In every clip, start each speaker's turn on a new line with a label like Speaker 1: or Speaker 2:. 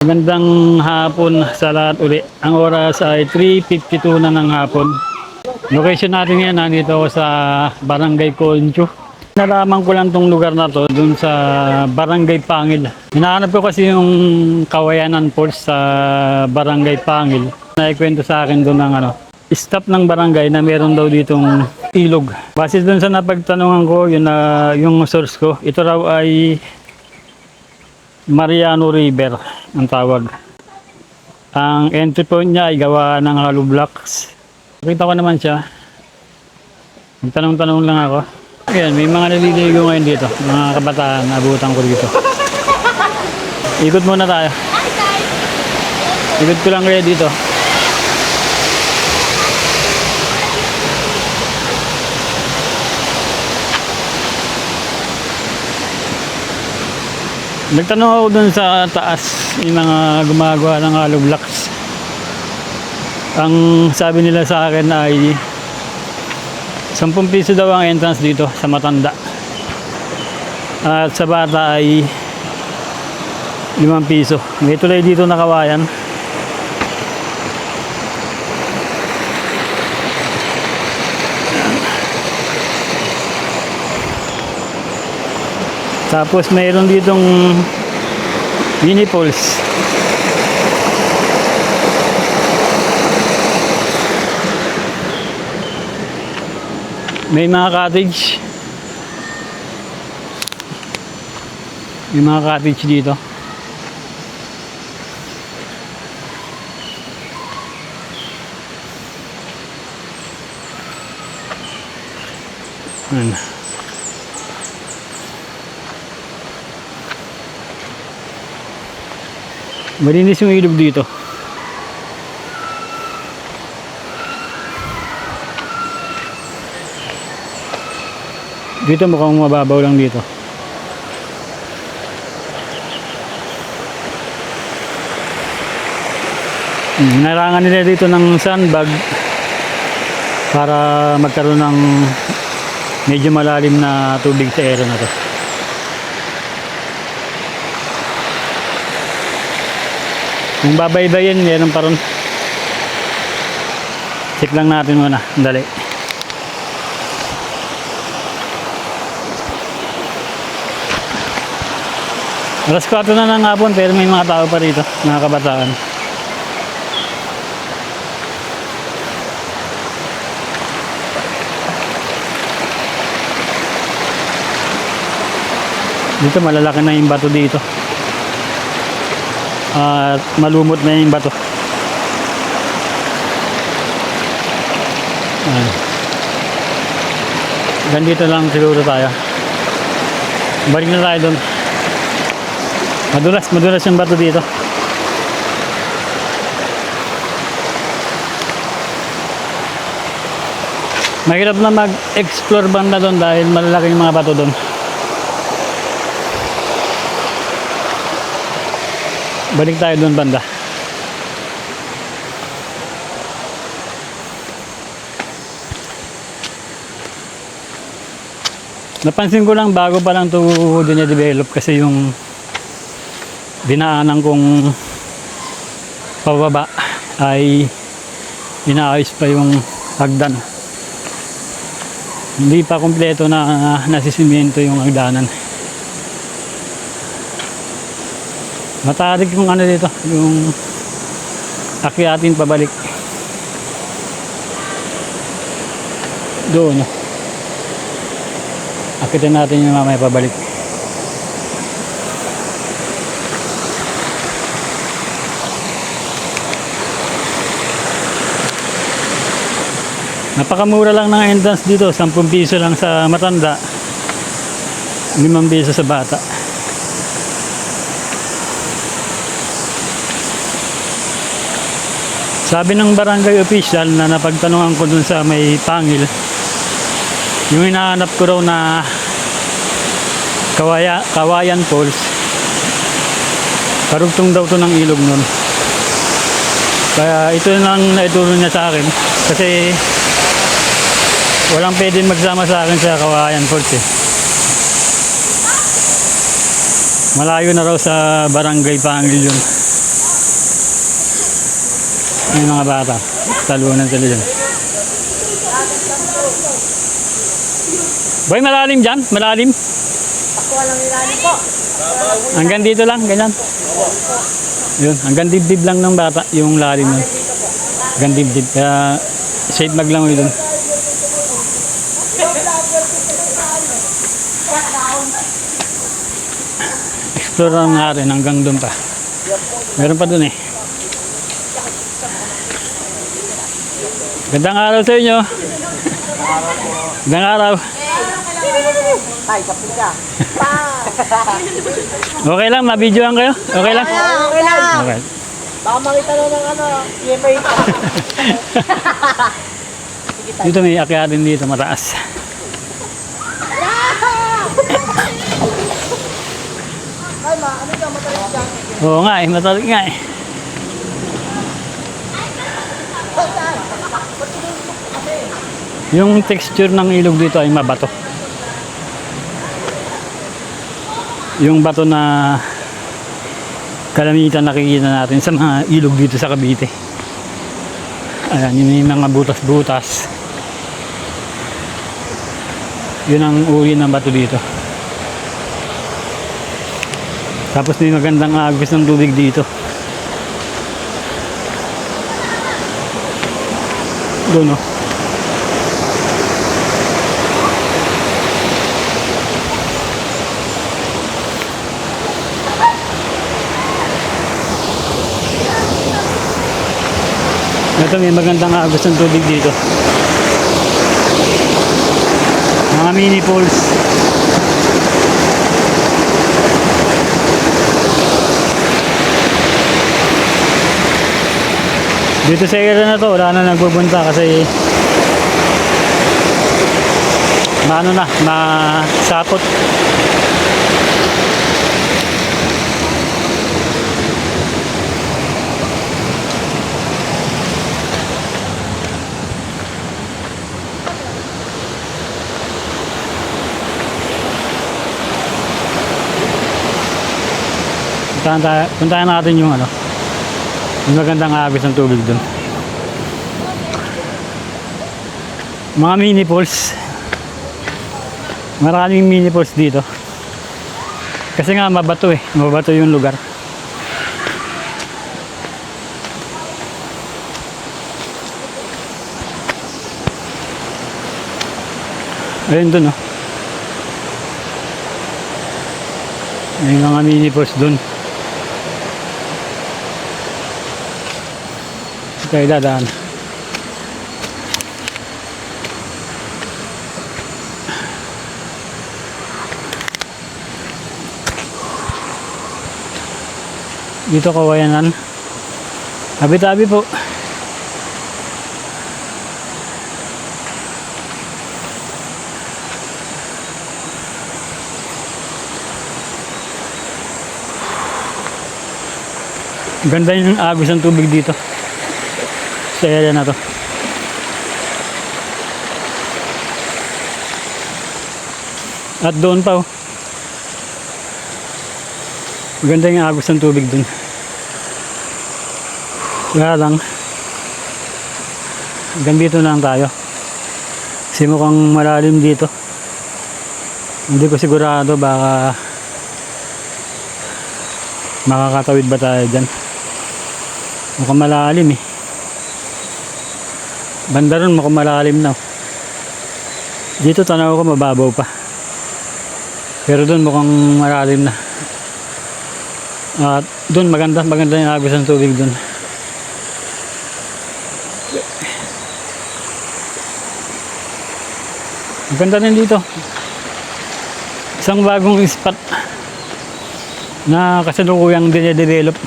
Speaker 1: Magandang hapon sa lahat uli. Ang oras ay 3:52 na ng hapon. Location natin ngayon, nandito ako sa Barangay Concho. Nalaman ko lang tong lugar na to dun sa Barangay Pangil. Hinahanap ko kasi yung Kawayanan Falls sa Barangay Pangil. Naikwento sa akin doon ng staff ng barangay na meron daw ditong ilog. Base dun sa napagtanungan ko, yun na yung source ko. Ito raw ay Mariano River ang tawag. Ang entry point niya ay gawa ng hollow blocks. Nakita ko naman siya. Magtanong-tanong lang ako. Ayan, may mga naliligo ngayon dito. Mga kabataan, abutan ko dito. Ikot muna tayo. Ikot ko lang kaya dito. Nagtanong ako dun sa taas, yung mga gumagawa ng hollow blocks. Ang sabi nila sa akin ay 10 piso daw ang entrance dito sa matanda. At sa bata ay 5 piso. May tulay dito na kawayan. Tapos mayroon ditong mini falls. May mga cottage. May mga cottage dito. Ayan. Malinis yung ilog dito. Dito mukhang mababaw lang dito. Narangan nila dito ng sandbag para magkaroon ng medyo malalim na tubig sa area na to. Kung babaybayin, meron pa ron. Check lang natin muna. Dali. Alas 4 na ng hapon pero may mga tao pa rito, mga kabataan. Dito malalaki na yung bato dito. At malumot na yung bato. Ganito lang siguro tayo. Balik na tayo doon. Madulas yung bato dito. Mahirap na mag-explore banda doon dahil malalaki yung mga bato doon. Balik tayo doon banda. Napansin ko lang bago pa lang ito dine-develop kasi yung dinaanan kong pababa ay inaayos pa yung hagdan. Hindi pa kumpleto na nasisimento yung hagdanan. Matarik yung dito, yung akyatin pabalik. Doon. Akitin natin yung mamaya pabalik. Napakamura lang ng entrance dito, 10 piso lang sa matanda, 5 piso sa bata. Sabi ng barangay official na napagtanungan ko dun sa may Pangil, yung hinahanap ko raw na Kawayan Falls, karugtong daw to ng ilog nun. Kaya ito lang naituro niya sa akin kasi walang pwedeng magsama sa akin sa Kawayan Falls eh. Malayo na raw sa Barangay Pangil yun. Yung mga bata. Talunan sila dyan. Boy, malalim dyan? Malalim?
Speaker 2: Pakuha lang ilalim po.
Speaker 1: Hanggang dito lang, ganyan. Yun, hanggang dibdib lang ng bata, yung lalim nun. Hanggang dibdib. Kaya safe maglangoy dun. Explore lang natin hanggang dun pa. Meron pa dun eh. Gandang araw sa inyo. Gandang araw.
Speaker 2: Ay, kapit ka.
Speaker 1: Okay lang, mabidyoan kayo? Okay lang?
Speaker 2: Okay lang.
Speaker 1: Okay.
Speaker 2: Baka makita na ng EMA.
Speaker 1: Dito may akyatin dito, mataas.
Speaker 2: Ay, ano ka matalas dyan?
Speaker 1: Oo nga eh, matalik nga eh. Yung texture ng ilog dito ay mabato. Yung bato na kalamitan nakikita natin sa mga ilog dito sa Cavite. Ayan, yun yung mga butas-butas. Yun ang uri ng bato dito. Tapos may magandang agos ng tubig dito. Doon oh. Ito may magandang agos ng tubig dito. Mga mini pools. Dito sa area na to, wala na nagbubunta kasi maano na, masapot. Puntahan natin yung ano, yung magandang agos ng tubig dun. Mga mini pools. Maraming mini pools dito. Kasi nga mabato eh. Mabato yung lugar. Ayun dun oh. May mga mini pools dun. Tayo dadaan. Dito Kawayanan. Tabi-tabi po. Ganda yung agos ng tubig dito. Sa area na to. At doon pa oh. Maganda yung agos ng tubig dun. Kaya lang hanggang dito na lang tayo. Kasi mukhang malalim dito. Hindi ko sigurado baka makakatawid ba tayo dyan. Mukhang malalim eh. Banda ron mukhang malalim na. Dito tanaw ko mababaw pa. Pero doon mukhang malalim na. At doon maganda yung agos ng tubig doon. Maganda rin dito. Isang bagong spot na kasalukuyang dinedevelop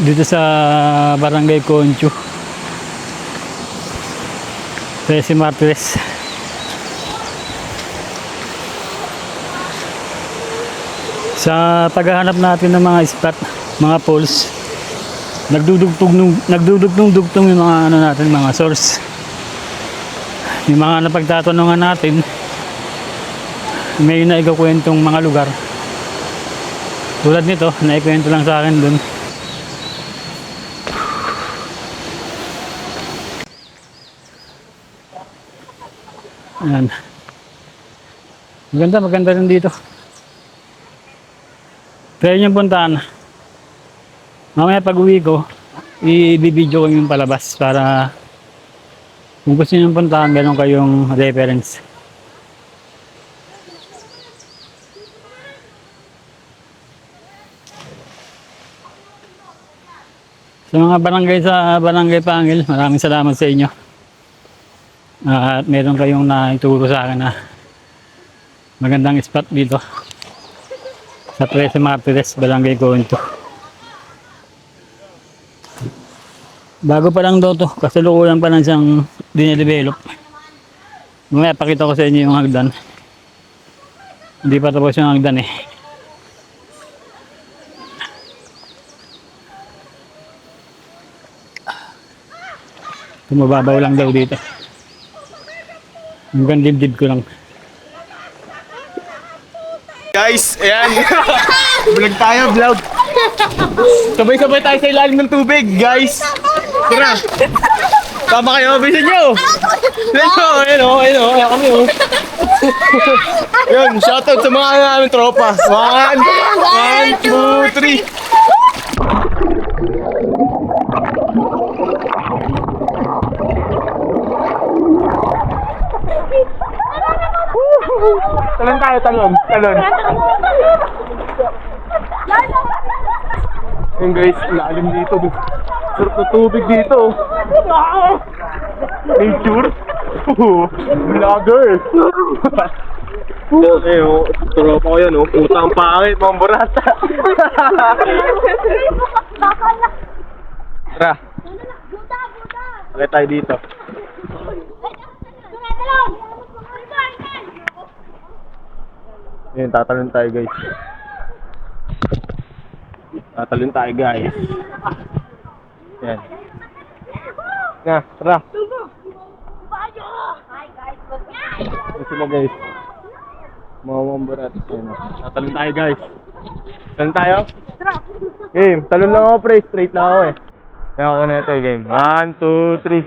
Speaker 1: dito sa Barangay Concho. Si Martires. Sa paghahanap natin ng mga spot, mga poles, nagdudugtong yung mga ano natin, mga source. Yung mga napagtatanungan natin, may naikukwentong mga lugar. Tulad nito, naikwento lang sa akin dun. Ayan. Maganda rin dito. Try nyo puntaan. Mamaya pag uwi ko, i-video ko yung palabas para kung gusto nyo puntaan, meron kayong reference. Sa mga barangay sa Barangay Pangil, maraming salamat sa inyo. At meron kayong naituro sa akin na magandang spot dito sa 13 Martires, Barangay Concho. Bago pa lang daw to, kasalukuyan pa lang siyang dinedevelop. Mamaya pakita ko sa inyo yung hagdan. Hindi pa tapos yung hagdan eh. Tumababaw lang daw dito. Hanggang dibdib ko lang.
Speaker 3: Guys, ayan. Vlog tayo, vlog. Sabay-sabay tayo sa ilalim ng tubig, guys. Tara. Tama kayo, bilisan nyo. Bilisan nyo, ayun o, ayun o, ayun kami o. Yun, shoutout sa mga aming tropa. 1, 2, 3. Talon tayo, talon. Talon. Ayun guys, lalim dito. Sarap na tubig dito. Nature. Vlogger. Ayun, tropa ko yan, oh. Putang pangit, mga burata. Tara. Bakit tayo dito? Ayun, tatalon tayo guys. Tatalon tayo guys. Yan. Nga, tara. Ito sila guys. Mga mambarat. Tatalon tayo guys. Talon tayo? Game, talon lang ako pre. Straight lang ako eh. Kaya ako na ito game. 1, 2, 3.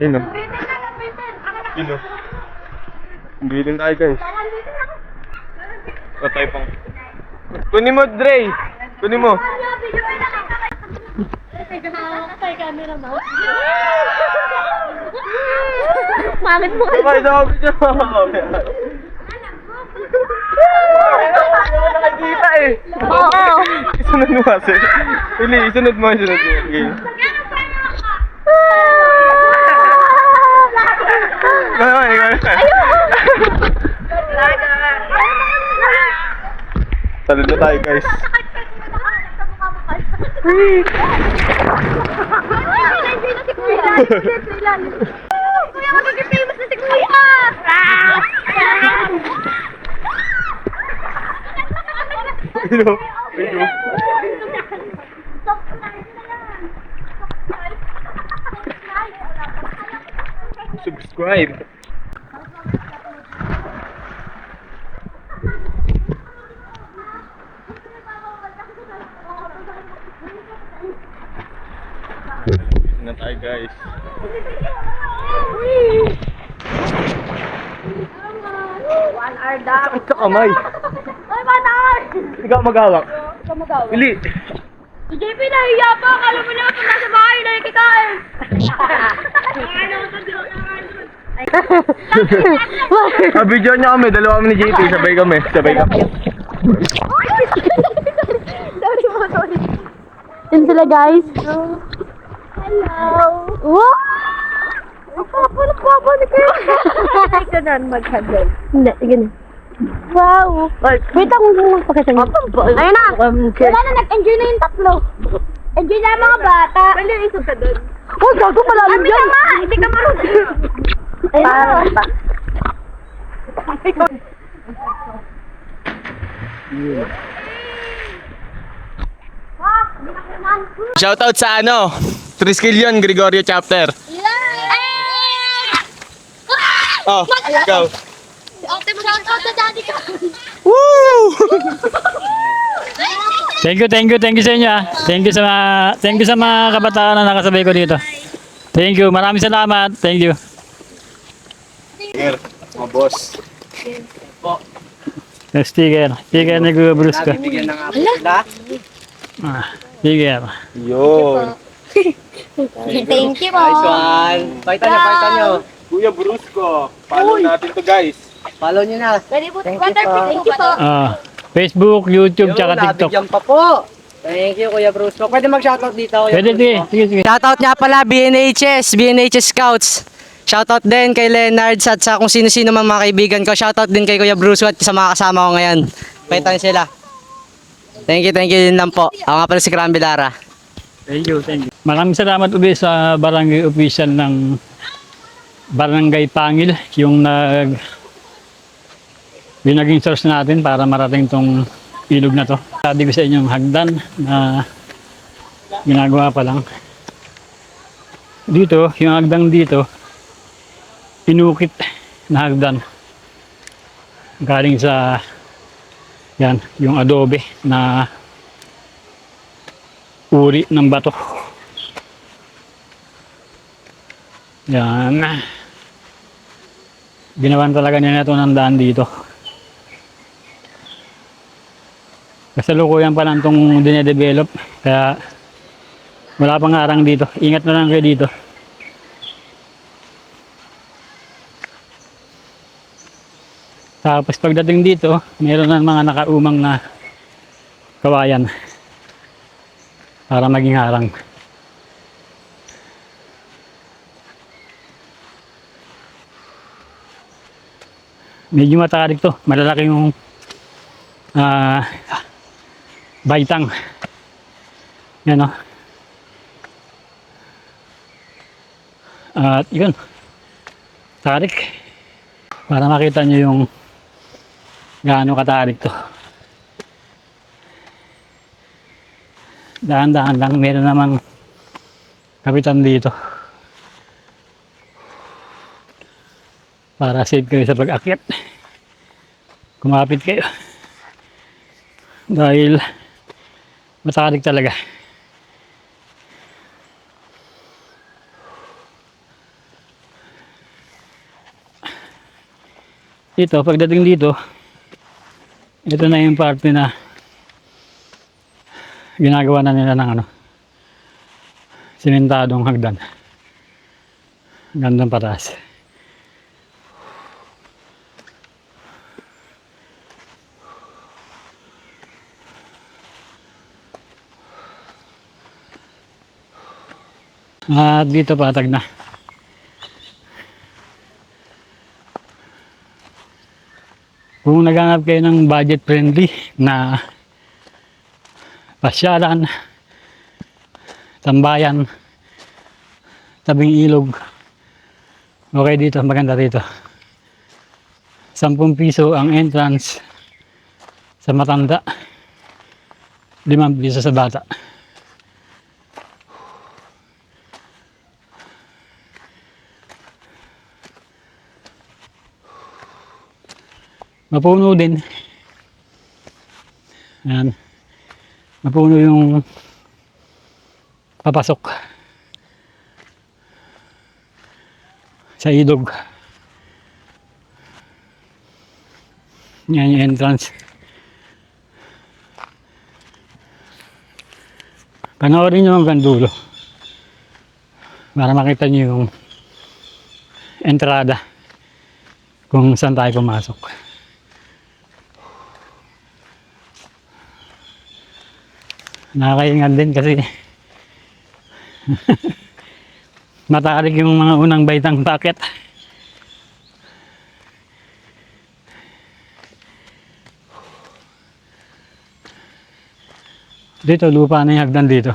Speaker 3: Yun o. Yun o. Bilin tayo guys. Patay pang. Kunin mo Dre. Kunin mo.
Speaker 4: Kay camera mo. Mamit mo.
Speaker 3: Sabay sa video. Nakikita eh.
Speaker 4: Oo.
Speaker 3: Isunod mo kasi. Pili, isunod mo. Okay. Talon na tayo guys.
Speaker 4: Kuya, magiging famous na si Kuya!
Speaker 3: Hello. Hello. Subscribe. Na tayo guys.
Speaker 4: 1 hour daw.
Speaker 3: Sakit sa kamay.
Speaker 4: Ay, 1 hour!
Speaker 3: Ikaw maghawak.
Speaker 4: Ikaw magawa.
Speaker 3: Pili.
Speaker 4: Si JP nahiya pa. Akala mo naman kung nasa bahay na ikikain.
Speaker 3: Video niya kami, dalawa kami ni JP, sabay kami.
Speaker 4: Sorry. Yan sila guys. Hello. Wow! Papalik kayo. Ganun mag-handle. Hindi, ganun. Wow! Wait lang, magpakita niyo. Ayun na! Wala na, nag-enjoy na yung tatlo. Enjoy na mga bata. Pwede yung isa ka doon. Oh, gago pala lang dyan. Hindi ka marunong. Parang pa.
Speaker 3: Shoutout sa ano? Triskelion Gregorio Chapter. Oh, go.
Speaker 4: Ate mo shoutout sa daddy ko.
Speaker 3: Woo!
Speaker 1: Thank you sa inyo ah. Thank you sa mga kabataan na nakasabay ko dito. Thank you, maraming salamat. Thank you.
Speaker 3: Sticker, mga boss.
Speaker 1: Sticker ni Kuya Bruce ko.
Speaker 2: Bigyan na nga po sila.
Speaker 1: Sticker.
Speaker 3: Yun.
Speaker 4: Thank you po.
Speaker 2: Nice one. Pakita nyo.
Speaker 3: Kuya Brusco. Follow natin to guys.
Speaker 2: Follow nyo na.
Speaker 4: Thank you po.
Speaker 1: Facebook, YouTube, tsaka TikTok.
Speaker 2: Nabigyan pa po. Thank you, Kuya Brusco. Pwede mag-shoutout dito, Kuya
Speaker 1: Pwede,
Speaker 2: Brusco.
Speaker 1: sige.
Speaker 2: Shoutout nga pala, BNHS Scouts. Shoutout din kay Leonard at sa kung sino-sino man mga kaibigan ko. Shoutout din kay Kuya Brusco at sa mga kasama ko ngayon. Pakita nyo sila. Thank you din lang po. Ako nga pala si Cram Bilara.
Speaker 1: Thank you. Maraming salamat ulit sa barangay official ng Barangay Pangil, yung naging source natin para marating tong ilog na to. Sabi ko sa inyong hagdan na ginagawa pa lang. Dito, yung hagdan dito, pinukit na hagdan. Galing sa yan, yung adobe na uri ng bato. Yan. Ginawan talaga niya ito ng daan dito. Kasalukuyan pa lang itong dinedevelop. Kaya wala pang arang dito. Ingat na lang kayo dito. Tapos pagdating dito, meron ng mga nakaumang na kawayan para maging harang. Medyo matarik to. Malalaki yung baitang. Yan o. At yun. Tarik. Para makita nyo yung gaano katarik to. Dahan-dahan lang. Meron namang kapitan dito. Para safe kayo sa pag-akyat. Kumapit kayo. Dahil matarik talaga. Dito, pagdating dito, ito na yung parte na ginagawa na nila ng simentadong hagdan. Gandang pataas. At dito patag na. Kung naghanap kayo ng budget friendly na pasyalan, tambayan, tabing ilog, okay dito, maganda dito. 10 piso ang entrance sa matanda, 5 piso sa bata. Mapuno din. Ayan. Mapuno yung papasok sa ilog. Yan yung entrance. Panoorin nyo hanggang dulo para makita nyo yung entrada kung saan tayo pumasok. Nakakaingat din kasi matarik yung mga unang baitang packet. Dito, lupa na yung hagdan dito.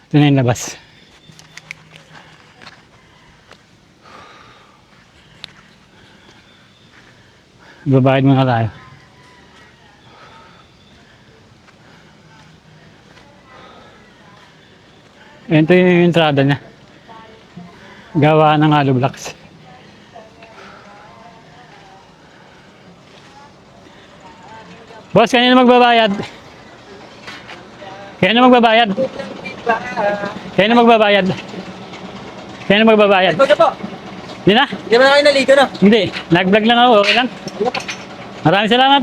Speaker 1: Ito na yung labas. Babayad muna tayo. Ito yung entrada niya. Gawa ng hollow blocks. Boss, kanina magbabayad? Kanina magbabayad? Kanina magbabayad? Kanina magbabayad?
Speaker 2: Ikaw na po.
Speaker 1: Hindi na?
Speaker 2: Hindi mo na kayo naligo no?
Speaker 1: Hindi. Nag-vlog lang ako. Okay lang? Maraming salamat.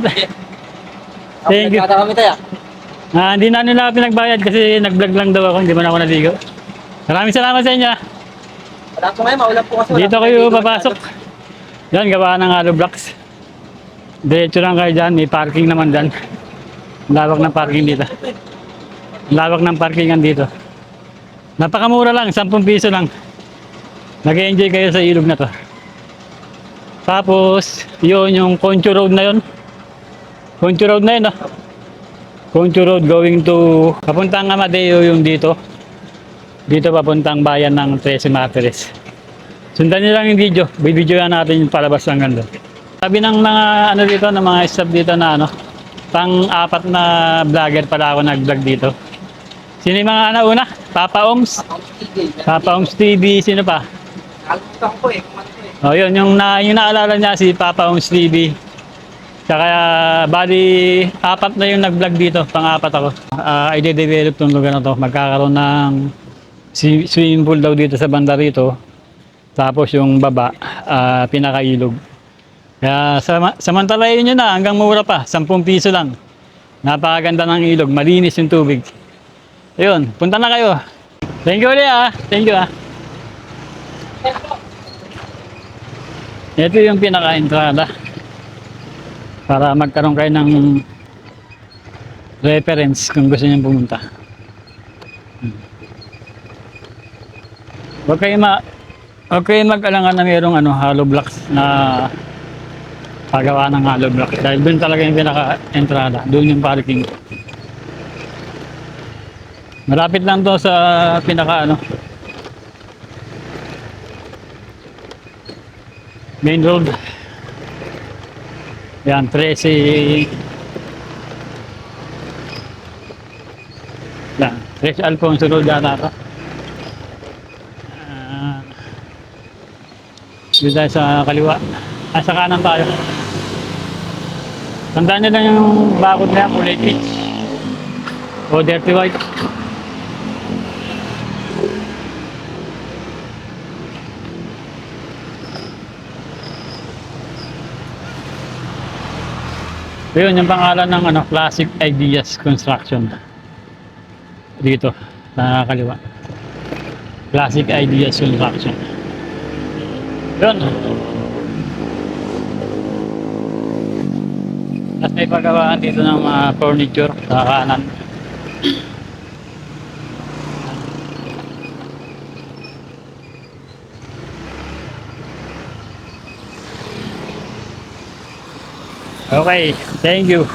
Speaker 1: Thank you.
Speaker 2: Kami tayo.
Speaker 1: Hindi na nila ako pinagbayad kasi nag-vlog lang daw ako. Hindi man ako naligo. Maraming salamat sa inyo.
Speaker 2: Wala po ngayon, maulan po kasi.
Speaker 1: Dito kayo papasok. Yan, gawa ng hollow blocks. Diretso lang kayo dyan. May parking naman dyan. Lawak ng parking dito. Lawak ng parkingan dito. Napakamura lang, 10 piso lang. Nag-enjoy kayo sa ilog na to. Tapos, yun yung Concho Road na yun. Concho Road na yun, no? Concho Road going to papuntang Amadeo yung dito. Dito papuntang bayan ng Trece Martires. Sundan nyo lang yung video. Bibidyoan natin yung palabas hanggang doon. Sabi ng mga ano dito, ng mga staff dito na ano, pang-apat na vlogger pala ako nag-vlog dito. Sino yung mga una? Papa Oms? Papa Oms TV, sino pa?
Speaker 2: Nakalimutan ko po eh. Kung ano po eh.
Speaker 1: Oh, yun, yung naalala niya si Papa Oms TV. Tsaka bali, apat na yung nag-vlog dito, pang-apat ako. I-develop tong lugar na to. Magkakaroon ng swimming pool daw dito sa banda rito. Tapos yung baba, pinakailog. Kaya samantalayin nyo na hanggang mura pa, 10 piso lang. Napakaganda ng ilog, malinis yung tubig. Ayun, punta na kayo. Thank you ulit Thank you Ito yung pinaka-entrada. Para magkaroon kayo ng reference kung gusto niyo pumunta. Huwag kayo mag-alangan na mayroong hollow blocks na pagawa ng hollow blocks. Dahil doon talaga yung pinaka-entrada. Doon yung parking. Malapit lang to sa pinaka main road. Yan, Trece Alfonso Road yata ito. Dito tayo sa kaliwa. Sa kanan tayo. Tandaan nyo lang yung bakod na yan, kulay peach o dirty white. Yun yung pangalan ng Classic Ideas Construction. Dito, sa kaliwa. Classic Ideas Construction. Yun. At may pagawaan dito ng mga furniture sa kanan. Okay, thank you.